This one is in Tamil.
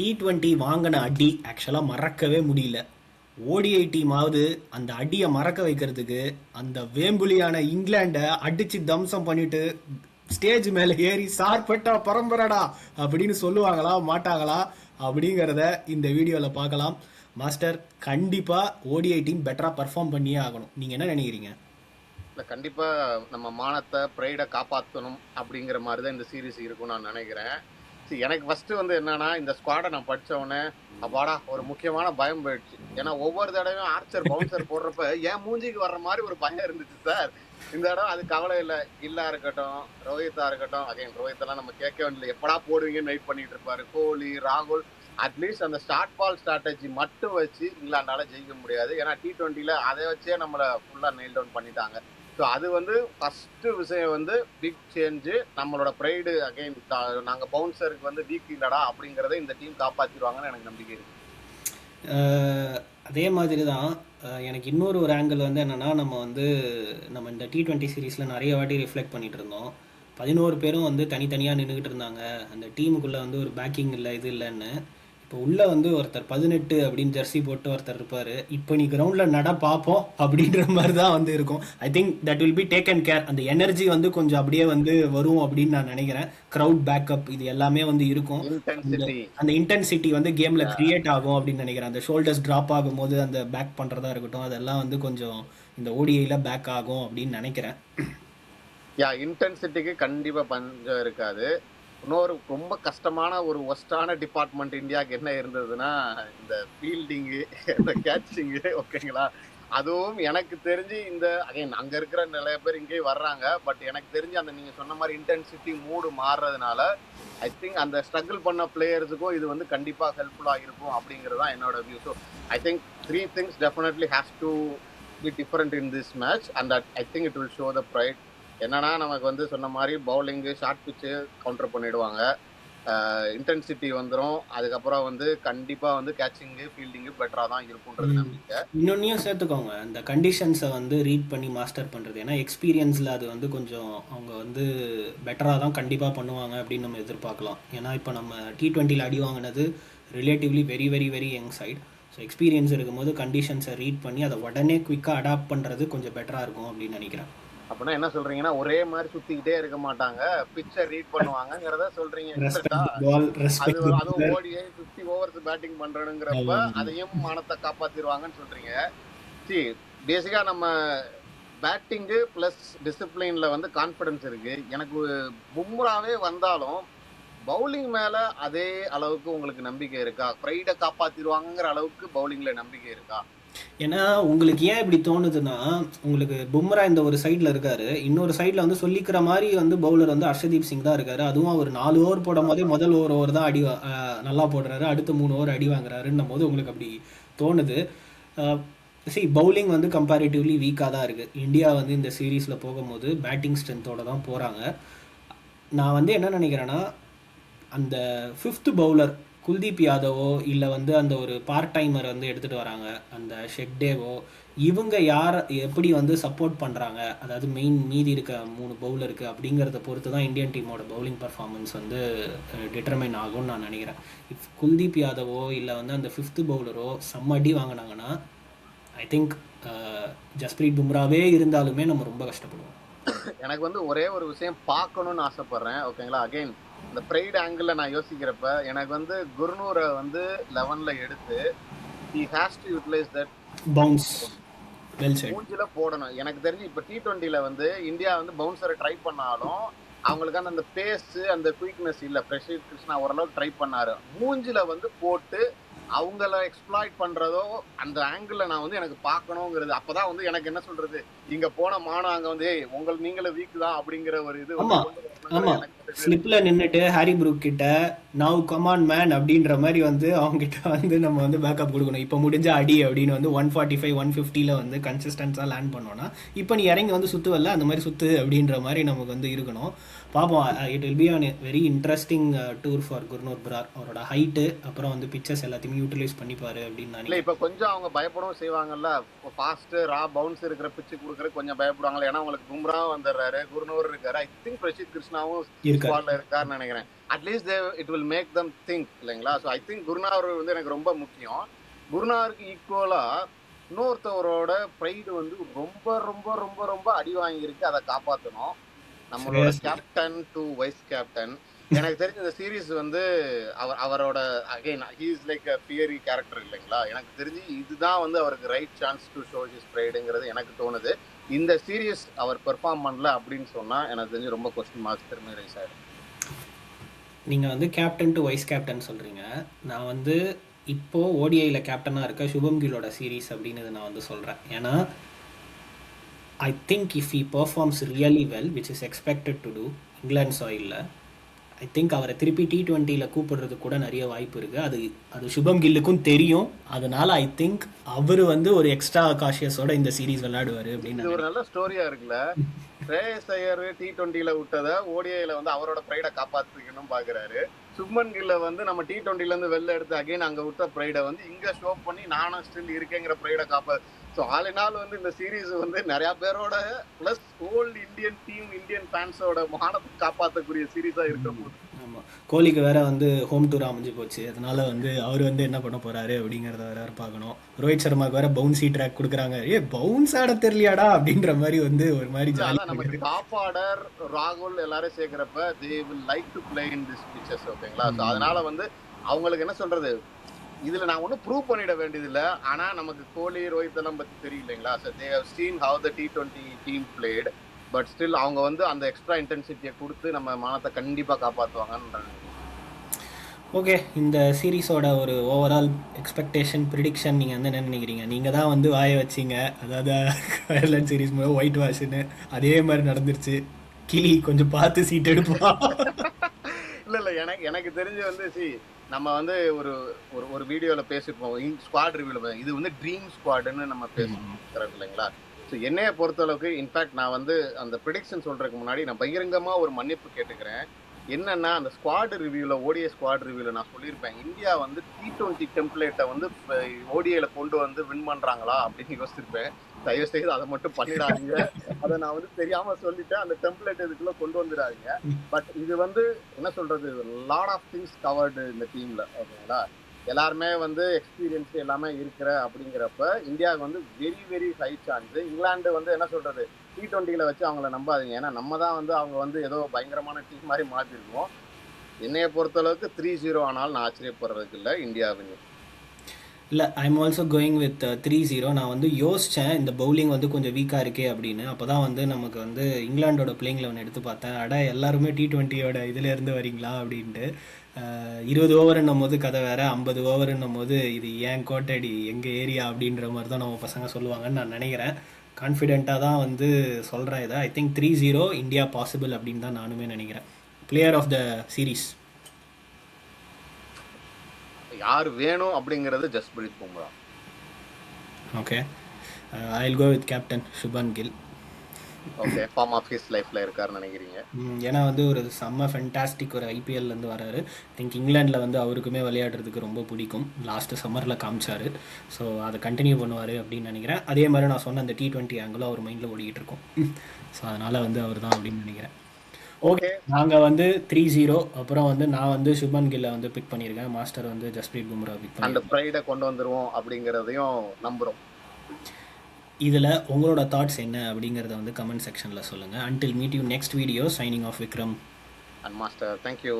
T20 வாங்கின அடி ஆக்சுவலாக மறக்கவே முடியல. ஓடிஐ டீமாவது அந்த அடியை மறக்க வைக்கிறதுக்கு அந்த வேம்புலியான இங்கிலாண்டை அடிச்சு தம்சம் பண்ணிட்டு ஸ்டேஜ் மேலே ஏறி சார்பட்டா பரம்பரடா அப்படின்னு சொல்லுவாங்களா மாட்டாங்களா அப்படிங்கிறத இந்த வீடியோவில் பார்க்கலாம். மாஸ்டர், கண்டிப்பாக ஓடிஐ டீம் பெட்டராக பர்ஃபார்ம் பண்ணியே ஆகணும். நீங்கள் என்ன நினைக்கிறீங்க? இல்லை, கண்டிப்பாக நம்ம மானத்தை ப்ரைடை காப்பாற்றணும் அப்படிங்கிற மாதிரி தான் இந்த சீரீஸ் இருக்கும்னு நான் நினைக்கிறேன். சரி, எனக்கு ஃபஸ்ட்டு என்னன்னா, இந்த ஸ்குவாடை நான் படித்தவொடனே அப்பாடா ஒரு முக்கியமான பயம் போயிடுச்சு. ஏன்னா ஒவ்வொரு தடவையும் ஆர்ச்சர் பவுன்சர் போடுறப்ப என் மூஞ்சிக்கு வர்ற மாதிரி ஒரு பயம் இருந்துச்சு சார். இந்த இடம் அது கவலை இல்லை. இல்லா இருக்கட்டும், ரோஹித்தா இருக்கட்டும். அகைன் ரோஹித்தெல்லாம் நம்ம கேட்க வேண்டியது, எப்படா போடுவீங்கன்னு வெயிட் பண்ணிட்டு இருப்பாரு. கோலி, ராகுல், அட்லீஸ்ட் அந்த ஸ்டார்ட் பால் ஸ்ட்ராட்டஜி மட்டும் வச்சு இங்கிலாண்டால ஜெயிக்க முடியாது. ஏன்னா T20ல அதை வச்சே நம்மளை ஃபுல்லாக நெயில் டவுன் பண்ணிட்டாங்க. ஸோ அது ஃபஸ்ட்டு விஷயம் பிக் சேஞ்சு. நம்மளோட ப்ரைடு அகைன் நாங்கள் பவுன்சருக்கு வீக் இல்லடா அப்படிங்கிறத இந்த டீம் காப்பாற்றிடுவாங்கன்னு எனக்கு நம்பிக்கை இருக்குது. அதே மாதிரி தான் எனக்கு இன்னொரு ஒரு ஆங்கிள் என்னென்னா, நம்ம இந்த T20 சீரீஸில் நிறைய வாட்டி ரிஃப்ளெக்ட் பண்ணிகிட்டு இருந்தோம். 11 பேரும் தனித்தனியாக நின்றுக்கிட்டு இருந்தாங்க. அந்த டீமுக்குள்ளே ஒரு பேக்கிங் இல்லை, இது இல்லைன்னு. இப்போ உள்ளே ஒருத்தர் 18 அப்படின்னு ஜெர்சி போட்டு ஒருத்தர் இருப்பார். இப்போ நீ கிரவுண்டில் நட பார்ப்போம் அப்படின்ற மாதிரி தான் இருக்கும். I think that will be taken care. அந்த எனர்ஜி கொஞ்சம் அப்படியே வரும் அப்படின்னு நான் நினைக்கிறேன். க்ரௌட் பேக்கப் இது எல்லாமே இருக்கும். அந்த இன்டென்சிட்டி கேமில் கிரியேட் ஆகும் அப்படின்னு நினைக்கிறேன். அந்த ஷோல்டர்ஸ் ட்ராப் ஆகும்போது அந்த பேக் பண்ணுறதா இருக்கட்டும், அதெல்லாம் கொஞ்சம் இந்த ஓடிஐயில் பேக் ஆகும் அப்படின்னு நினைக்கிறேன். இன்டென்சிட்டிக்கு கண்டிப்பாக பஞ்சம் இருக்காது. இன்னொரு ரொம்ப கஷ்டமான ஒரு ஒஸ்டான டிபார்ட்மெண்ட் இந்தியாவுக்கு என்ன இருந்ததுன்னா, இந்த ஃபீல்டிங்கு, இந்த கேட்சிங்கு, ஓகேங்களா. அதுவும் எனக்கு தெரிஞ்சு இந்த அகைன் அங்கே இருக்கிற நிறைய பேர் இங்கேயே வர்றாங்க. பட் எனக்கு தெரிஞ்சு அந்த நீங்கள் சொன்ன மாதிரி இன்டென்சிட்டி மூடு மாறுறதுனால ஐ திங்க் அந்த ஸ்ட்ரகிள் பண்ண பிளேயர்ஸுக்கும் இது கண்டிப்பாக ஹெல்ப்ஃபுல்லாக இருக்கும் அப்படிங்கிறது தான் என்னோட view. So I think 3 things definitely has to be different in this match and that I think it will show the pride. என்னன்னா, நமக்கு சொன்ன மாதிரி பவுலிங்கு, ஷார்ட் பிச்சு கவுண்டர் பண்ணிடுவாங்க. இன்டென்சிட்டி வந்துடும். அதுக்கப்புறம் கண்டிப்பாக கேட்சிங்கு, ஃபீல்டிங்கு பெட்டராக தான் இருக்குன்றது நம்பிக்கை. இன்னொன்னையும் சேர்த்துக்கோங்க, இந்த கண்டிஷன்ஸை ரீட் பண்ணி மாஸ்டர் பண்ணுறது. ஏன்னா எக்ஸ்பீரியன்ஸில் அது கொஞ்சம் அவங்க பெட்டராக தான் கண்டிப்பாக பண்ணுவாங்க அப்படின்னு நம்ம எதிர்பார்க்கலாம். ஏன்னா இப்போ நம்ம T20யில் அடி வாங்கினது relatively very very very young side. So experience இருக்கும்போது கண்டிஷன்ஸை ரீட் பண்ணி அதை உடனே குயிக்காக அடாப்ட் பண்ணுறது கொஞ்சம் பெட்டராக இருக்கும் அப்படின்னு நினைக்கிறேன். அப்படின்னா என்ன சொல்றீங்கன்னா, ஒரே மாதிரி சுத்திக்கிட்டே இருக்க மாட்டாங்க, பிச்சை ரீட் பண்ணுவாங்கிறத சொல்றீங்க. அதுவும் ஓடியை 50 ஓவர்ஸ் பேட்டிங் பண்றதுங்கிறப்ப அதையும் மானத்தை காப்பாத்திடுவாங்கன்னு சொல்றீங்க. சரி, பேசிக்கா நம்ம பேட்டிங்கு பிளஸ் டிசிப்ளின்ல கான்ஃபிடன்ஸ் இருக்கு. எனக்கு பும்ராவே வந்தாலும் பவுலிங் மேல அதே அளவுக்கு உங்களுக்கு நம்பிக்கை இருக்கா? ப்ரைடை காப்பாத்திடுவாங்கிற அளவுக்கு பவுலிங்ல நம்பிக்கை இருக்கா? ஏன்னா உங்களுக்கு ஏன் இப்படி தோணுதுன்னா, உங்களுக்கு பும்ரா இந்த ஒரு சைடில் இருக்காரு, இன்னொரு சைடில் சொல்லிக்கிற மாதிரி பவுலர் ஹர்ஷதீப் சிங் தான் இருக்காரு. அதுவும் அவர் 4 ஓவர் போடும் போதே முதல் ஓவர் தான் அடி நல்லா போடுறாரு, அடுத்த 3 ஓவர் அடி வாங்குறாருன்னும் போது உங்களுக்கு அப்படி தோணுது. பவுலிங் கம்பேரிட்டிவ்லி வீக்காக தான் இருக்குது. இந்தியா இந்த சீரீஸில் போகும்போது பேட்டிங் ஸ்ட்ரென்த்தோடு தான் போகிறாங்க. நான் என்ன நினைக்கிறேன்னா, அந்த 5th பவுலர் குல்தீப் யாதவோ இல்லை அந்த ஒரு பார்ட் டைமர் எடுத்துகிட்டு வராங்க, அந்த ஷெக்டேவோ, இவங்க யார் எப்படி சப்போர்ட் பண்ணுறாங்க, அதாவது மீதி இருக்க 3 பவுலருக்கு அப்படிங்கிறத பொறுத்து தான் இந்தியன் டீமோட பவுலிங் பர்ஃபார்மன்ஸ் டிட்டர்மைன் ஆகும்னு நான் நினைக்கிறேன். இஃப் குல்தீப் யாதவோ இல்லை அந்த 5th பவுலரோ செம்ம அடி வாங்கினாங்கன்னா ஐ திங்க் ஜஸ்பிரீத் பும்ராவே இருந்தாலுமே நம்ம ரொம்ப கஷ்டப்படுவோம். எனக்கு ஒரே ஒரு விஷயம் பார்க்கணும்னு ஆசைப்படுறேன், ஓகேங்களா. அகைன் இந்த ப்ரைட் ஆங்கிள் நான் யோசிக்கிறப்ப எனக்கு குர்னூரை 11ல எடுத்து he has to utilize that bounce மூஞ்சில போடணும். எனக்கு தெரிஞ்சு இப்போ T20ல இந்தியா பவுன்சரை ட்ரை பண்ணாலும் அவங்களுக்கு அந்த பேஸ், அந்த குயிக்னஸ் இல்லை. பிரசித் கிருஷ்ணா ஓரளவுக்கு ட்ரை பண்ணாரு, மூஞ்சில போட்டு அவங்கள எக்ஸ்ப்ளாய்ட் பண்றதோ அந்த ஆங்கிள் நான் எனக்கு பார்க்கணுங்கிறது. அப்பதான் எனக்கு என்ன சொல்றது, இங்க போன மானம் அங்க நீங்களும் வீக் தான் அப்படிங்கிற ஒரு இது. ஆமா, ஸ்லிப்ல நின்னுட்டு ஹாரி ப்ரூக் கிட்ட நவ் கமான் மேன் அப்படின்ற மாதிரி அவங்க கிட்ட நம்ம பேக்கப் கொடுக்கணும். இப்போ முடிஞ்ச அடி அப்படின்னு 145 150ல கன்சிஸ்டன்ஸா லேண்ட் பண்ணோம்னா, இப்போ நீ இறங்கி சுத்துவல்ல அந்த மாதிரி சுத்து அப்படின்ற மாதிரி நமக்கு இருக்கணும். பார்ப்போம். It will be an very interesting tour for Gurnoor Brar. அவரோட ஹைட்டு அப்புறம் பிச்சர்ஸ் எல்லாத்தையுமே யூட்டிலைஸ் பண்ணிப்பாரு அப்படின்னு நினைக்கிறேன். இப்போ கொஞ்சம் அவங்க பயப்படவும் செய்வாங்கல்ல, ஃபாஸ்ட் ரா பவுன்ஸ் இருக்கிற பிச்சு கொடுக்குறது கொஞ்சம் பயப்படுவாங்க. ஏன்னா அவங்களுக்கு பும்ரா வந்துடுறாரு, குர்னூர் இருக்காரு, ஐ திங்க் பிரசித் கிருஷ்ணாவும் இருக்காருன்னு நினைக்கிறேன். At least it will make them think இல்லைங்களா. ஸோ ஐ திங்க் குருநார் வந்து எனக்கு ரொம்ப முக்கியம். குருநாருக்கு ஈக்குவலா இன்னொருத்தவரோட ப்ரைடு வந்து ரொம்ப ரொம்ப ரொம்ப ரொம்ப அடி வாங்கியிருக்கு, அதை காப்பாற்றணும். நம்மளோட கேப்டன் டு வைஸ் கேப்டன். எனக்கு தெரிஞ்ச இந்த சீரீஸ் வந்து அவரோட again he is like a fiery character இல்லைங்களா. எனக்கு தெரிஞ்சு இதுதான் வந்து அவருக்கு right chance to show his ப்ரைடுங்கிறது எனக்கு தோணுது. இந்த சீரீஸ் அவர் பெர்ஃபார்ம் பண்ணல அப்படின்னு சொன்னா எனக்கு தெரிஞ்சு ரொம்ப கொஸ்டின் மார்க்ஸ் திரும்ப ரைஸ் ஆயிடும். நீங்கள் வந்து கேப்டன் டு வைஸ் கேப்டன் சொல்கிறீங்க. நான் வந்து இப்போது ஓடிஐயில் கேப்டனாக இருக்க சுபம் கில்லோட சீரீஸ் அப்படின்னு நான் வந்து சொல்கிறேன். ஏன்னா I think if he performs really well which is expected to do England சாயிலில், ஐ திங்க் அவரை திருப்பி T20 கூப்பிடுறது கூட நிறைய வாய்ப்பு இருக்குது. அது சுபம் கில்லுக்கும் தெரியும். அதனால ஐ திங்க் அவர் வந்து ஒரு எக்ஸ்ட்ரா காஷியஸோட இந்த சீரீஸ் விளையாடுவார் அப்படின்னு. இது ஒரு நல்ல ஸ்டோரியா இருக்குல்ல. ஸ்ரேயஸ் ஐயர் T20 விட்டதை ஓடிஐல வந்து அவரோட ப்ரைடை காப்பாற்றிக்கணும் பாக்குறாரு. சுப்மன் கில்ல வந்து நம்ம T20 இருந்து வெளில எடுத்து அகைன் அங்க விட்ட ப்ரைடை வந்து இங்க ஷோ பண்ணி நானும் ஸ்டில் இருக்கேங்கிற ப்ரைடை ஸோ ஆல் இன் ஆல் வந்து இந்த சீரீஸ் வந்து நிறைய பேரோட plus old Indian team Indian ஃபேன்ஸோட மானத்தை காப்பாற்றக்கூடிய சீரீஸா இருக்க போகுது. ஆமாம், கோலிக்கு வேற வந்து ஹோம் டூர் அமைஞ்சு போச்சு. அதனால வந்து அவர் வந்து என்ன பண்ண போறாரு அப்படிங்கிறத வேற பார்க்கணும். ரோஹித் சர்மாக்கு வேற பவுன்சி ட்ராக் கொடுக்குறாங்க. பவுன்ஸ் ஆட தெரியலையாடா அப்படின்ற மாதிரி வந்து ஒரு மாதிரி நமக்கு டாப் ஆர்டர் ராகுல் எல்லாரும் சேர்க்கிறப்ப they will like to play in this pitchers ஓகேங்களா. ஸோ அதனால வந்து அவங்களுக்கு என்ன சொல்றது, இதுல நான் ஒன்றும் ப்ரூவ் பண்ணிட வேண்டியது இல்லை. ஆனா நமக்கு கோலி ரோஹித் எல்லாம் பத்தி தெரியும் இல்லைங்களா. So they have seen how the T20 team played. But still அவங்க வந்து அந்த எக்ஸ்ட்ரா இன்டென்சிட்டியை கொடுத்து நம்ம மானத்தை கண்டிப்பா காப்பாற்றுவாங்கன்றாங்க. ஓகே, இந்த சீரீஸோட ஒரு ஓவரால் எக்ஸ்பெக்டேஷன் ப்ரிடிக்ஷன் நீங்கள் வந்து என்ன நினைக்கிறீங்க? நீங்கள் தான் வந்து வாய வச்சிங்க, அதாவது அயர்லாந்து சீரீஸ் மூலம் ஒயிட் வாஷ்னு அதே மாதிரி நடந்துருச்சு. கிளி கொஞ்சம் பார்த்து சீட் எடுப்பா. இல்லை எனக்கு தெரிஞ்சு வந்து நம்ம வந்து ஒரு ஒரு வீடியோவில் பேசிருப்போம் ஸ்குவாட் ரிவ்யூவில். இது வந்து ட்ரீம் ஸ்குவாடுன்னு நம்ம பேசுறோம் இல்லைங்களா. ஸோ என்னையை பொறுத்தளவுக்கு இன்ஃபேக்ட் நான் வந்து அந்த ப்ரிடிக்ஷன் சொல்றதுக்கு முன்னாடி நான் பகிரங்கமாக ஒரு மன்னிப்பு கேட்டுக்கிறேன். என்னன்னா அந்த ஸ்குவாட் ரிவ்யூவில் ஓடிஐ ஸ்குவாட் ரிவ்யூவில் நான் சொல்லியிருப்பேன் இந்தியா வந்து T20 டெம்ப்ளேட்டை வந்து ஓடிஐல கொண்டு வந்து வின் பண்ணுறாங்களா அப்படின்னு யோசிச்சிருப்பேன். தயவு செய்து அதை மட்டும் பண்ணிடாதீங்க. அதை நான் வந்து தெரியாம சொல்லிட்டேன். அந்த டெம்ப்ளேட் இதுக்குள்ள கொண்டு வந்துடாதீங்க. பட் இது வந்து என்ன சொல்றது, லாட் ஆஃப் திங்ஸ் கவர்டு இந்த டீம்ல ஓகேங்களா. எல்லாருமே வந்து எக்ஸ்பீரியன்ஸ் எல்லாமே இருக்கிற அப்படிங்கிறப்ப இந்தியாவுக்கு வந்து very very high chance. England வந்து என்ன சொல்றது T20 வச்சு அவங்கள நம்பாதீங்க. ஏன்னா நம்ம தான் வந்து அவங்க வந்து ஏதோ பயங்கரமான டீம் மாதிரி மாற்றிருக்கோம். என்னைய பொறுத்தளவுக்கு 3-0 ஆனாலும் நான் ஆச்சரியப்படுறதுக்கு இல்லை. இந்தியாவின் இல்லை, ஐம் ஆல்சோ கோயிங் வித் 3-0. நான் வந்து யோசித்தேன் இந்த பவுலிங் வந்து கொஞ்சம் வீக்காக இருக்கே அப்படின்னு. அப்போ தான் வந்து நமக்கு வந்து இங்கிலாண்டோட பிளேயிங் 11 எடுத்து பார்த்தேன். எல்லாருமே T20 இதுலேருந்து வரீங்களா அப்படின்ட்டு. 20 ஓவர்ன்னும் போது கதை வேறு, 50 ஓவர்ன்னும் போது இது ஏன் கோட்டடி எங்கள் ஏரியா அப்படின்ற மாதிரி தான் நம்ம பசங்க சொல்லுவாங்கன்னு நான் நினைக்கிறேன். கான்ஃபிடென்ட்டாக தான் வந்து சொல்கிறேன் இதை. ஐ திங்க் 3-0 இந்தியா பாசிபிள் அப்படின்னு தான் நானுமே நினைக்கிறேன். பிளேயர் ஆஃப் த சீரீஸ் யார் வேணும் அப்படிங்கிறது Jasprit Bumrah. Okay, I will go with captain Shubman Gill. Okay, form of his லைஃப்ல இருக்காருன்னு நினைக்கிறீங்க? ஏன்னா வந்து ஒரு செம்ம ஃபென்டாஸ்டிக் ஒரு ஐபிஎல்லேருந்து வராரு. திங்க் இங்கிலாண்டில் வந்து அவருக்குமே விளையாடுறதுக்கு ரொம்ப பிடிக்கும். லாஸ்ட்டு சம்மரில் காமிச்சார். ஸோ அதை கண்டினியூ பண்ணுவார் அப்படின்னு நினைக்கிறேன். அதே மாதிரி நான் சொன்ன அந்த T20 ஆங்கிளும் அவர் மைண்டில் ஓடிக்கிட்டு இருக்கோம். ஸோ அதனால் வந்து அவர் தான் அப்படின்னு நினைக்கிறேன். ஓகே, நாங்கள் வந்து 3-0. அப்புறம் வந்து நான் வந்து சுபன் கில்லை வந்து பிக் பண்ணியிருக்கேன். மாஸ்டர் வந்து ஜஸ்பிரீத் பும்ரா பிக் பண்ணி அந்த ப்ரைடை கொண்டு வந்துருவோம் அப்படிங்கிறதையும் நம்புகிறோம். இதில் உங்களோட தாட்ஸ் என்ன அப்படிங்கிறத வந்து கமெண்ட் செக்ஷனில் சொல்லுங்கள். Until meet you next video. Signing off Vikram and master. Thank you.